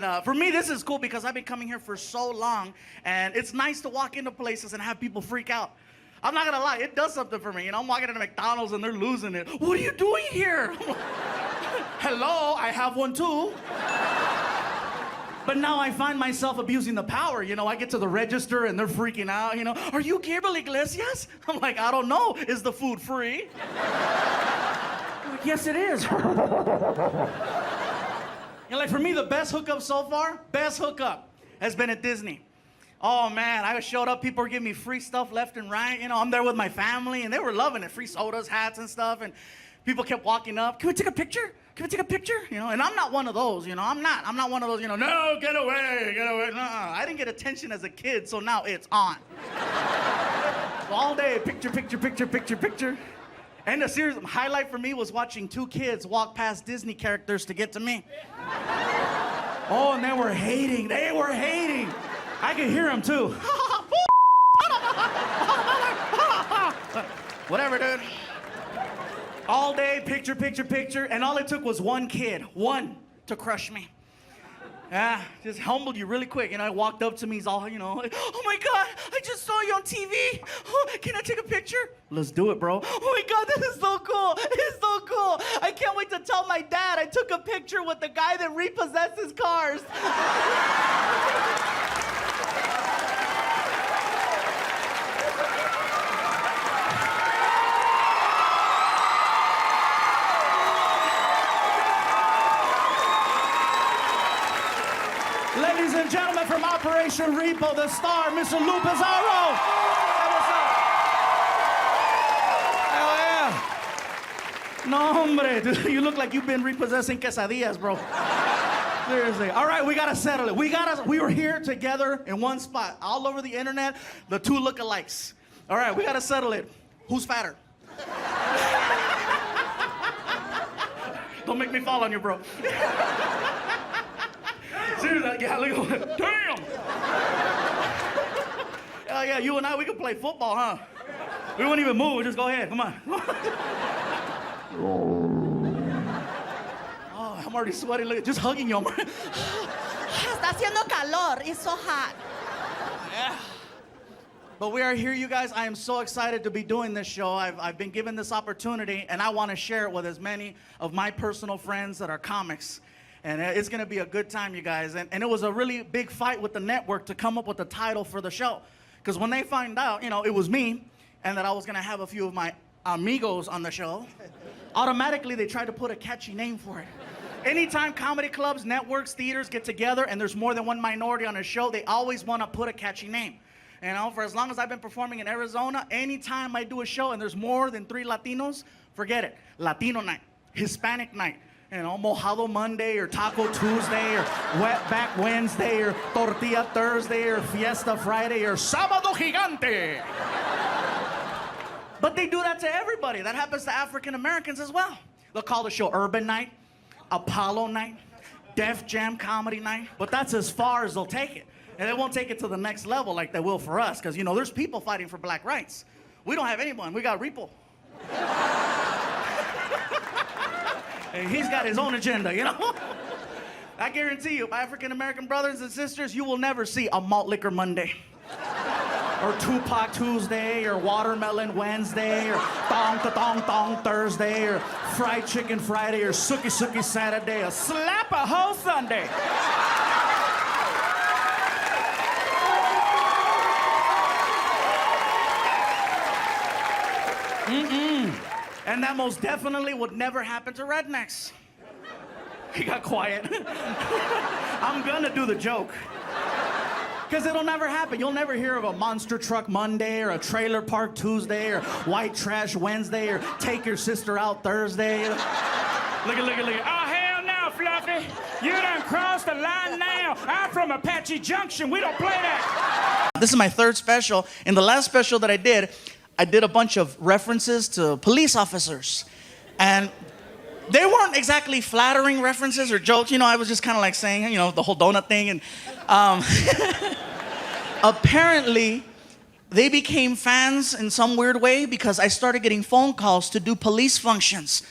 And for me, this is cool because I've been coming here for so long, and it's nice to walk into places and have people freak out. I'm not gonna lie, it does something for me. I'm walking into McDonald's and they're losing it. What are you doing here? Hello, I have one too. But now I find myself abusing the power. I get to the register and they're freaking out. Are you Gabriel Iglesias? I'm like, I don't know. Is the food free? Like, yes, it is. Like for me, the best hookup so far, has been at Disney. Oh man, I showed up, people were giving me free stuff left and right. I'm there with my family and they were loving it. Free sodas, hats and stuff. And people kept walking up. Can we take a picture? Can we take a picture? And I'm not one of those, I'm not one of those, no, get away. No, I didn't get attention as a kid, so now it's on. All day, picture. And the series highlight for me was watching two kids walk past Disney characters to get to me. Oh, and they were hating. I could hear them too. Whatever, dude. All day, picture, and all it took was one kid, to crush me. Yeah, just humbled you really quick. I walked up to me, he's all, like, oh my God, I just saw you on TV. Oh, can I take a picture? Let's do it, bro. Oh my God, this is so cool. It's so cool. I can't wait to tell my dad I took a picture with the guy that repossesses cars. Ladies and gentlemen, from Operation Repo, the star, Mr. Lou Pizarro. Hey, what's up? Hell yeah. No, hombre, dude, you look like you've been repossessing quesadillas, bro. Seriously. All right, we gotta settle it. We were here together in one spot, all over the internet, the two lookalikes. All right, we gotta settle it. Who's fatter? Don't make me fall on you, bro. Seriously, yeah, look at that. Damn! Yeah, you and I, we can play football, huh? We won't even move, just go ahead, come on. Oh, I'm already sweating, look, just hugging you. Está haciendo calor, it's so hot. Yeah. But we are here, you guys. I am so excited to be doing this show. I've been given this opportunity, and I want to share it with as many of my personal friends that are comics. And it's going to be a good time, you guys. And it was a really big fight with the network to come up with the title for the show. Because when they find out, it was me, and that I was going to have a few of my amigos on the show, automatically they tried to put a catchy name for it. Anytime comedy clubs, networks, theaters get together, and there's more than one minority on a show, they always want to put a catchy name. For as long as I've been performing in Arizona, anytime I do a show and there's more than 3 Latinos, forget it. Latino night, Hispanic night. Mojado Monday or Taco Tuesday or Wetback Wednesday or Tortilla Thursday or Fiesta Friday or Sábado Gigante. But they do that to everybody. That happens to African Americans as well. They'll call the show Urban Night, Apollo Night, Def Jam Comedy Night. But that's as far as they'll take it. And they won't take it to the next level like they will for us. Because, there's people fighting for black rights. We don't have anyone. We got Repo. And he's got his own agenda, I guarantee you, African-American brothers and sisters, you will never see a malt liquor Monday. Or Tupac Tuesday, or Watermelon Wednesday, or Thong Thursday, or Fried Chicken Friday, or Sookie Saturday, or Slap a Hoe Sunday. And that most definitely would never happen to rednecks. He got quiet. I'm gonna do the joke. Because it'll never happen. You'll never hear of a monster truck Monday or a trailer park Tuesday or white trash Wednesday or take your sister out Thursday. Look at. Oh, hell no, Fluffy. You done crossed the line now. I'm from Apache Junction. We don't play that. This is my 3rd special. In the last special that I did a bunch of references to police officers. And they weren't exactly flattering references or jokes. I was just kind of like saying, the whole donut thing. And apparently, they became fans in some weird way because I started getting phone calls to do police functions.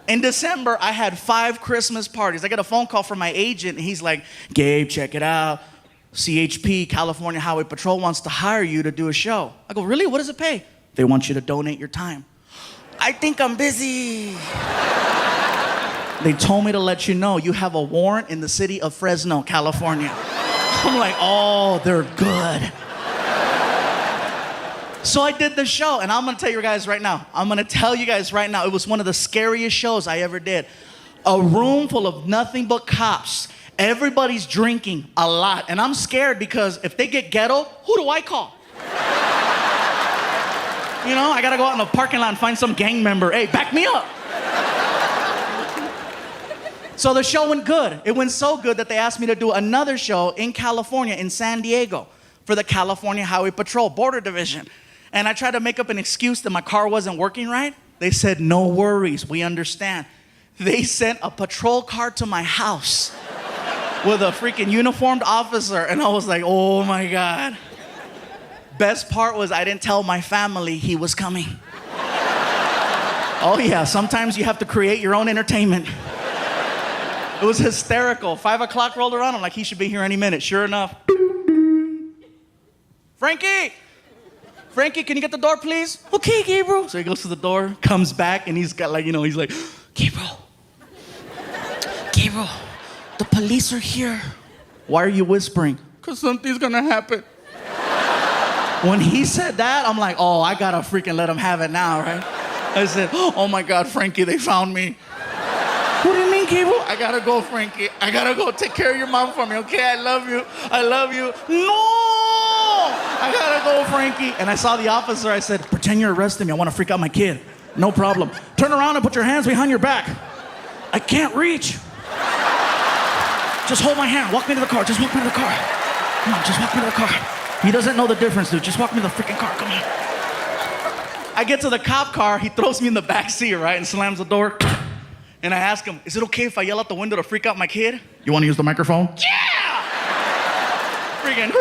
In December, I had 5 Christmas parties. I get a phone call from my agent, and he's like, Gabe, check it out. CHP, California Highway Patrol, wants to hire you to do a show. I go, really? What does it pay? They want you to donate your time. I think I'm busy. They told me to let you know you have a warrant in the city of Fresno, California. I'm like, oh, they're good. So I did the show, and I'm gonna tell you guys right now. It was one of the scariest shows I ever did. A room full of nothing but cops. Everybody's drinking a lot, and I'm scared because if they get ghetto, who do I call? You know, I gotta go out in the parking lot and find some gang member. Hey, back me up. So the show went good. It went so good that they asked me to do another show in California, in San Diego, for the California Highway Patrol Border Division. And I tried to make up an excuse that my car wasn't working right. They said, no worries, we understand. They sent a patrol car to my house with a freaking uniformed officer, and I was like, oh my God. Best part was I didn't tell my family he was coming. Oh yeah, sometimes you have to create your own entertainment. It was hysterical. 5 o'clock rolled around, I'm like, he should be here any minute. Sure enough. Frankie, can you get the door, please? Okay, Gabriel. So he goes to the door, comes back, and he's got like, he's like, Gabriel, the police are here. Why are you whispering? Because something's gonna happen. When he said that, I'm like, oh, I gotta freaking let him have it now, right? I said, oh my God, Frankie, they found me. What do you mean, Gabriel? I gotta go, Frankie. I gotta go take care of your mom for me, okay? I love you. No! I gotta go, Frankie. And I saw the officer. I said, pretend you're arresting me. I want to freak out my kid. No problem. Turn around and put your hands behind your back. I can't reach. Just hold my hand. Walk me to the car. Just walk me to the car. Come on, just walk me to the car. He doesn't know the difference, dude. Just walk me to the freaking car. Come on. I get to the cop car. He throws me in the back seat, right, and slams the door. And I ask him, is it okay if I yell out the window to freak out my kid? You want to use the microphone? Yeah! Freaking.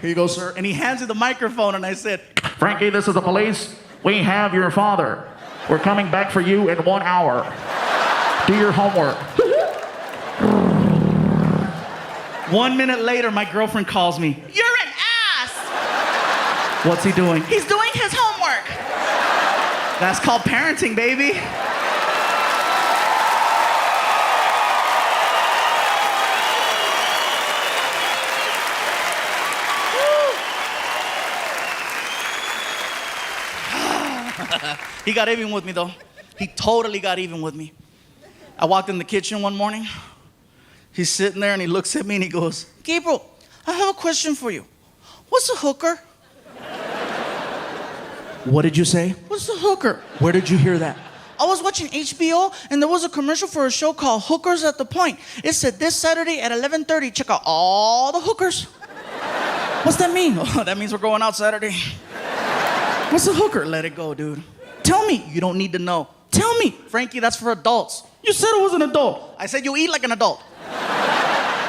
Here you go, sir. And he hands me the microphone, and I said, Frankie, this is the police. We have your father. We're coming back for you in 1 hour. Do your homework. 1 minute later, my girlfriend calls me. You're an ass! What's he doing? He's doing his homework. That's called parenting, baby. He got even with me, though. He totally got even with me. I walked in the kitchen one morning. He's sitting there, and he looks at me, and he goes, Gabriel, I have a question for you. What's a hooker? What did you say? What's a hooker? Where did you hear that? I was watching HBO, and there was a commercial for a show called Hookers at the Point. It said, this Saturday at 11:30, check out all the hookers. What's that mean? Oh, that means we're going out Saturday. What's a hooker? Let it go, dude. Tell me. You don't need to know. Tell me. Frankie, that's for adults. You said I was an adult. I said you eat like an adult.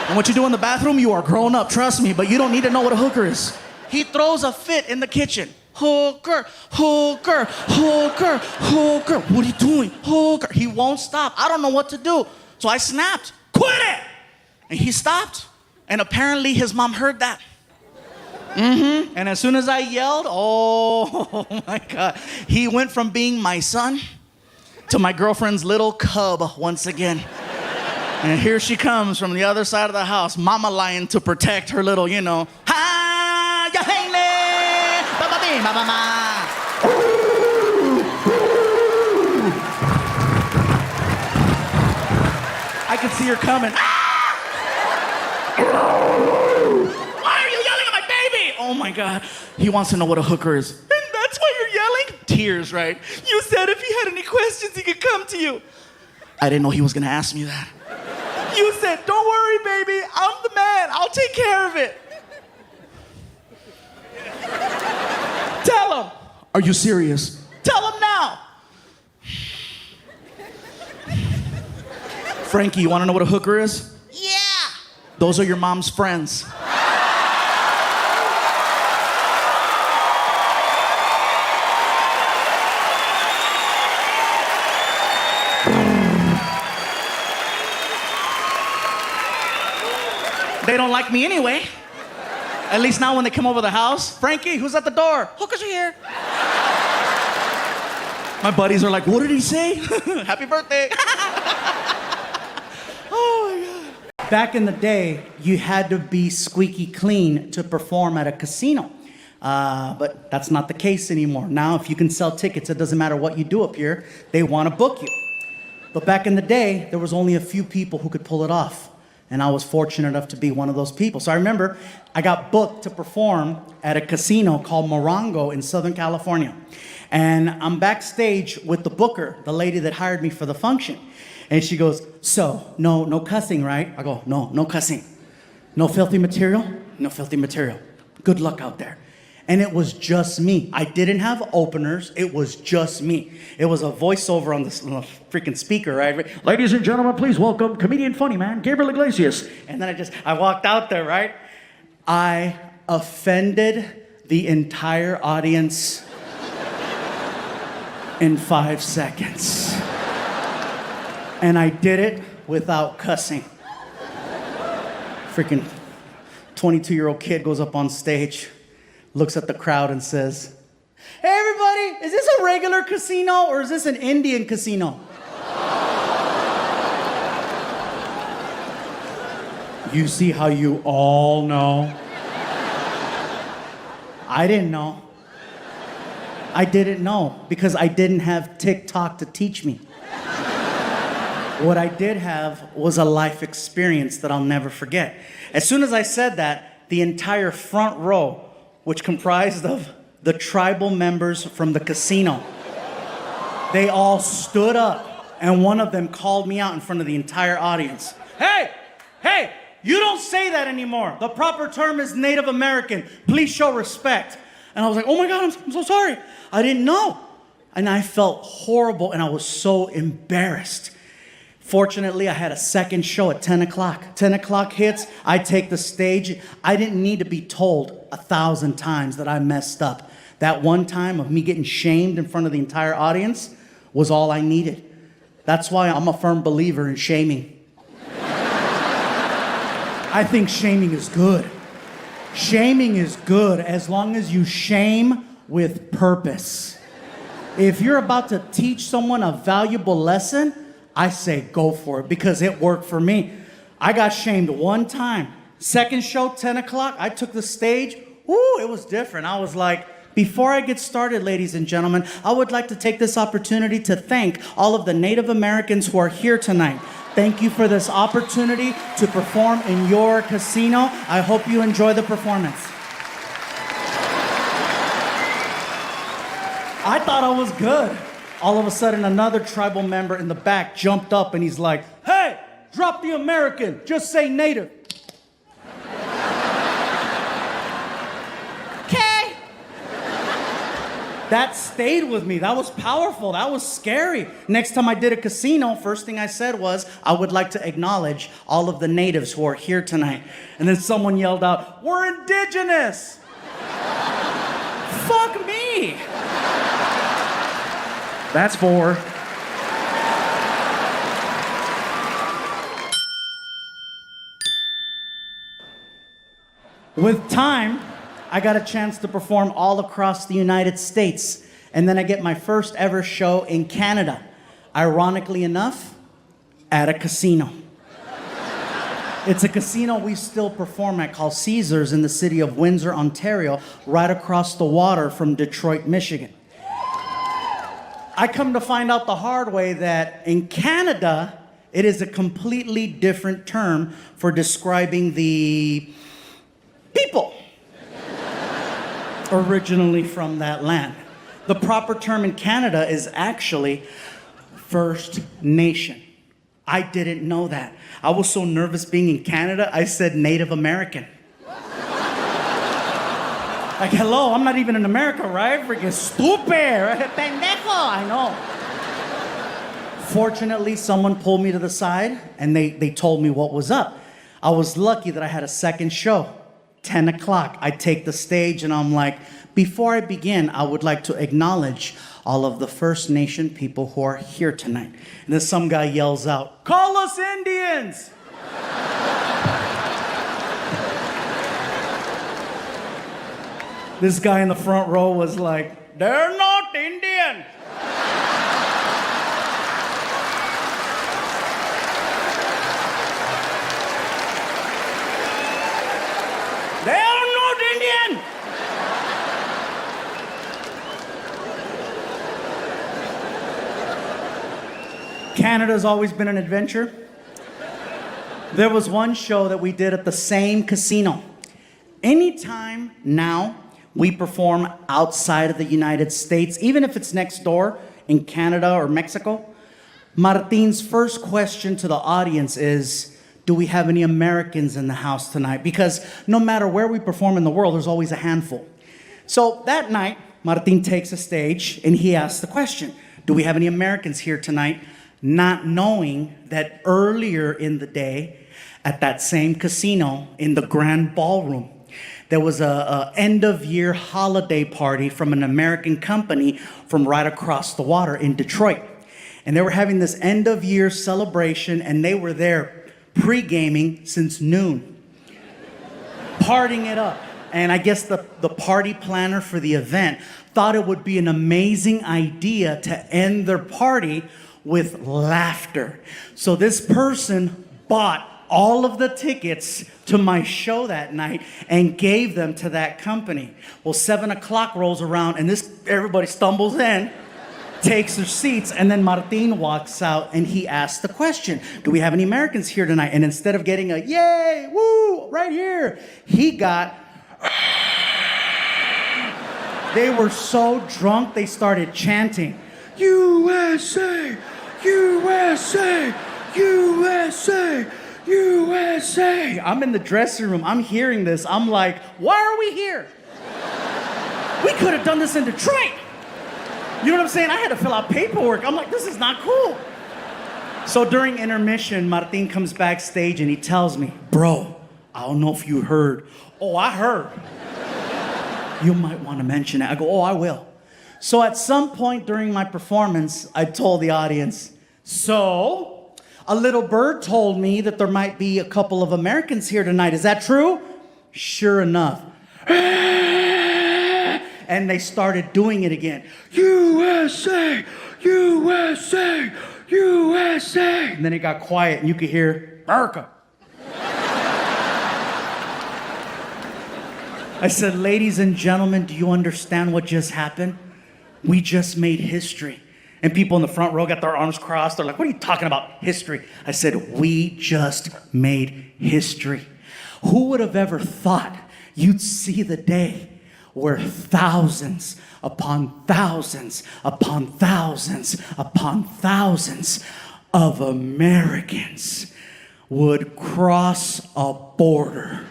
And what you do in the bathroom, you are grown up, trust me, but you don't need to know what a hooker is. He throws a fit in the kitchen. Hooker, hooker, hooker, hooker. What are you doing? Hooker. He won't stop. I don't know what to do. So I snapped. Quit it! And he stopped. And apparently his mom heard that. And as soon as I yelled, oh my God, he went from being my son to my girlfriend's little cub once again. And here she comes from the other side of the house, mama lion to protect her little, ha, ya hele, ba ba bee, ba ba ma. I could see her coming. Oh my God, he wants to know what a hooker is. And that's why you're yelling? Tears, right? You said if he had any questions, he could come to you. I didn't know he was gonna ask me that. You said, don't worry, baby, I'm the man, I'll take care of it. Tell him. Are you serious? Tell him now. Frankie, you wanna know what a hooker is? Yeah. Those are your mom's friends. They don't like me anyway. At least now when they come over the house, Frankie, who's at the door? Hookers are here. My buddies are like, what did he say? Happy birthday. Oh my God. Back in the day, you had to be squeaky clean to perform at a casino. But that's not the case anymore. Now, if you can sell tickets, it doesn't matter what you do up here, they want to book you. But back in the day, there was only a few people who could pull it off. And I was fortunate enough to be one of those people. So I remember I got booked to perform at a casino called Morongo in Southern California. And I'm backstage with the booker, the lady that hired me for the function. And she goes, so, no cussing, right? I go, no cussing. No filthy material? No filthy material. Good luck out there. And it was just me. I didn't have openers. It was just me. It was a voiceover on the freaking speaker, right? Ladies and gentlemen, please welcome comedian funny man, Gabriel Iglesias. And then I walked out there, right? I offended the entire audience in 5 seconds. And I did it without cussing. Freaking 22-year-old kid goes up on stage, looks at the crowd and says, hey everybody, is this a regular casino or is this an Indian casino? You see how you all know? I didn't know. I didn't know because I didn't have TikTok to teach me. What I did have was a life experience that I'll never forget. As soon as I said that, the entire front row, which comprised of the tribal members from the casino, they all stood up, and one of them called me out in front of the entire audience. Hey, you don't say that anymore. The proper term is Native American. Please show respect. And I was like, oh my God, I'm so sorry. I didn't know. And I felt horrible, and I was so embarrassed. Fortunately, I had a second show at 10 o'clock. 10 o'clock hits, I take the stage. I didn't need to be told 1,000 times that I messed up. That one time of me getting shamed in front of the entire audience was all I needed. That's why I'm a firm believer in shaming. I think shaming is good. Shaming is good as long as you shame with purpose. If you're about to teach someone a valuable lesson, I say go for it because it worked for me. I got shamed one time. Second show, 10 o'clock, I took the stage. Woo, it was different. I was like, before I get started, ladies and gentlemen, I would like to take this opportunity to thank all of the Native Americans who are here tonight. Thank you for this opportunity to perform in your casino. I hope you enjoy the performance. I thought I was good. All of a sudden, another tribal member in the back jumped up and he's like, hey, drop the American, just say Native. Okay. That stayed with me. That was powerful. That was scary. Next time I did a casino, first thing I said was, I would like to acknowledge all of the natives who are here tonight. And then someone yelled out, we're indigenous. Fuck me. That's 4. With time, I got a chance to perform all across the United States. And then I get my first ever show in Canada. Ironically enough, at a casino. It's a casino we still perform at called Caesars in the city of Windsor, Ontario, right across the water from Detroit, Michigan. I come to find out the hard way that in Canada, it is a completely different term for describing the people originally from that land. The proper term in Canada is actually First Nation. I didn't know that. I was so nervous being in Canada, I said Native American. Like, hello, I'm not even in America, right? Freaking stupid, right? Pendejo, I know. Fortunately, someone pulled me to the side and they told me what was up. I was lucky that I had a second show. 10 o'clock, I take the stage and I'm like, before I begin, I would like to acknowledge all of the First Nation people who are here tonight. And then some guy yells out, call us Indians! This guy in the front row was like, they're not Indian. They are not Indian. Canada's always been an adventure. There was one show that we did at the same casino. Anytime now we perform outside of the United States, even if it's next door in Canada or Mexico, Martin's first question to the audience is, do we have any Americans in the house tonight? Because no matter where we perform in the world, there's always a handful. So that night, Martin takes a stage and he asks the question, do we have any Americans here tonight? Not knowing that earlier in the day, at that same casino in the Grand Ballroom, there was a end-of-year holiday party from an American company from right across the water in Detroit. And they were having this end-of-year celebration, and they were there pre-gaming since noon, partying it up. And I guess the party planner for the event thought it would be an amazing idea to end their party with laughter. So this person bought all of the tickets to my show that night and gave them to that company. Well, 7 o'clock rolls around and everybody stumbles in, takes their seats, and then Martin walks out and he asks the question, do we have any Americans here tonight? And instead of getting a yay, woo, right here, he got, they were so drunk they started chanting, USA, USA, USA, USA. I'm in the dressing room. I'm hearing this. I'm like, why are we here? We could have done this in Detroit. You know what I'm saying? I had to fill out paperwork. I'm like, this is not cool. So during intermission, Martin comes backstage and he tells me, bro, I don't know if you heard. Oh, I heard. You might want to mention it. I go, oh, I will. So at some point during my performance, I told the audience, so a little bird told me that there might be a couple of Americans here tonight. Is that true? Sure enough. And they started doing it again. USA, USA, USA. And then it got quiet and you could hear, America. I said, ladies and gentlemen, do you understand what just happened? We just made history. And people in the front row got their arms crossed. They're like, what are you talking about? History. I said, we just made history. Who would have ever thought you'd see the day where thousands upon thousands upon thousands upon thousands of Americans would cross a border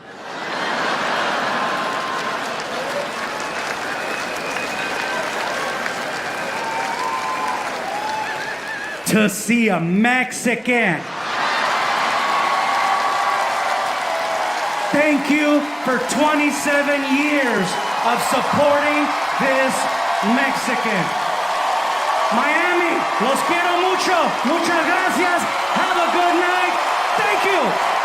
to see a Mexican. Thank you for 27 years of supporting this Mexican. Miami, los quiero mucho. Muchas gracias. Have a good night. Thank you.